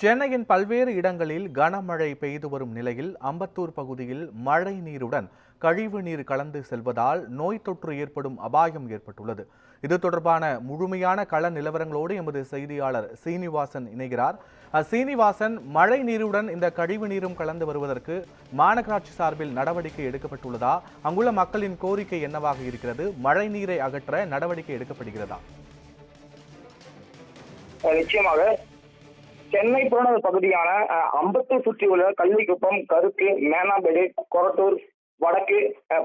சென்னையின் பல்வேறு இடங்களில் கனமழை பெய்து வரும் நிலையில் அம்பத்தூர் பகுதியில் மழை நீருடன் கழிவு நீர் கலந்து செல்வதால் நோய் தொற்று ஏற்படும் அபாயம் ஏற்பட்டுள்ளது. இது தொடர்பான முழுமையான கள நிலவரங்களோடு எமது செய்தியாளர் சீனிவாசன் இணைகிறார். சீனிவாசன், மழை நீருடன் இந்த கழிவு நீரும் கலந்து வருவதற்கு மாநகராட்சி சார்பில் நடவடிக்கை எடுக்கப்பட்டுள்ளதா? அங்குள்ள மக்களின் கோரிக்கை என்னவாக இருக்கிறது? மழை நீரை அகற்ற நடவடிக்கை எடுக்கப்படுகிறதா? நிச்சயமாக சென்னை புறநகர் பகுதியான அம்பத்தூர் சுற்றியுள்ள கள்ளிக்குப்பம், கருக்கு, மேனாம்பேடு, கொரட்டூர், வடக்கு,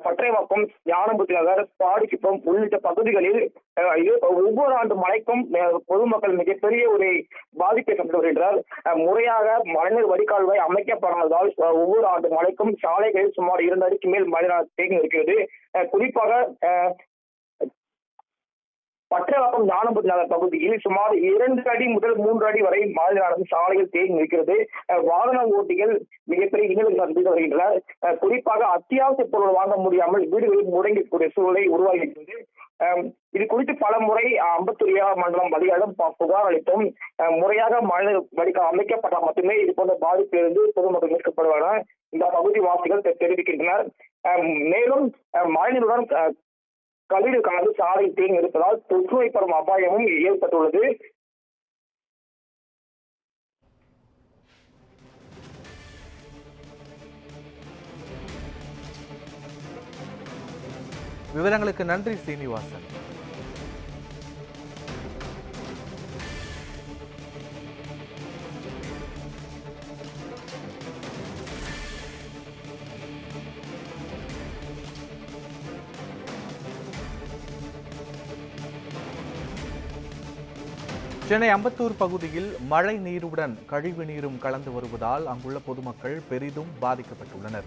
பற்றைவாக்கம், ஞானபுத்தி நகர், பாடிக்குப்பம் உள்ளிட்ட பகுதிகளில் ஒவ்வொரு ஆண்டு மழைக்கும் பொதுமக்கள் மிகப்பெரிய ஒரு பாதிப்பை சந்தித்து வருகின்றனர். முறையாக மழைநீர் வடிகால்வாய் அமைக்கப்படாததால் ஒவ்வொரு ஆண்டு மழைக்கும் சாலைகளில் சுமார் 2 அடிக்கு மேல் மழைநீர் தேங்கி இருக்கிறது. குறிப்பாக பற்றைவாக்கம், ஞானபுத்தி நகர் பகுதியில் சுமார் 2 அடி முதல் 3 அடி வரை மழைநீரானது சாலையில் தேங்கி நிற்கிறது. வாகன ஓட்டிகள் மிகப்பெரிய இன்னல்கள் சந்தித்து வருகின்றனர். குறிப்பாக அத்தியாவசிய பொருள் வாங்க முடியாமல் வீடுகளில் முடங்கக்கூடிய சூழலை உருவாகி இருக்கிறது. இது குறித்து பல முறை அம்பத்தூர் மண்டலம் அதிகாரம் புகார் அளித்தும் முறையாக மழைநீர் வடிகால் அமைக்கப்பட்டால் மட்டுமே இது போன்ற பாதிப்பிலிருந்து பொதுமக்கள் மீட்கப்படுவார்கள் இந்த பகுதி வாசிகள் தெரிவிக்கின்றனர். மேலும் மழைநீருடன் கழிவு கலந்து சாலை தேங்கி இருப்பதால் தொற்றுநோய் படும் அபாயமும் ஏற்பட்டுள்ளது. விவரங்களுக்கு நன்றி சீனிவாசன். சென்னை அம்பத்தூர் பகுதியில் மழை நீருடன் கழிவு நீரும் கலந்து வருவதால் அங்குள்ள பொதுமக்கள் பெரிதும் பாதிக்கப்பட்டுள்ளனர்.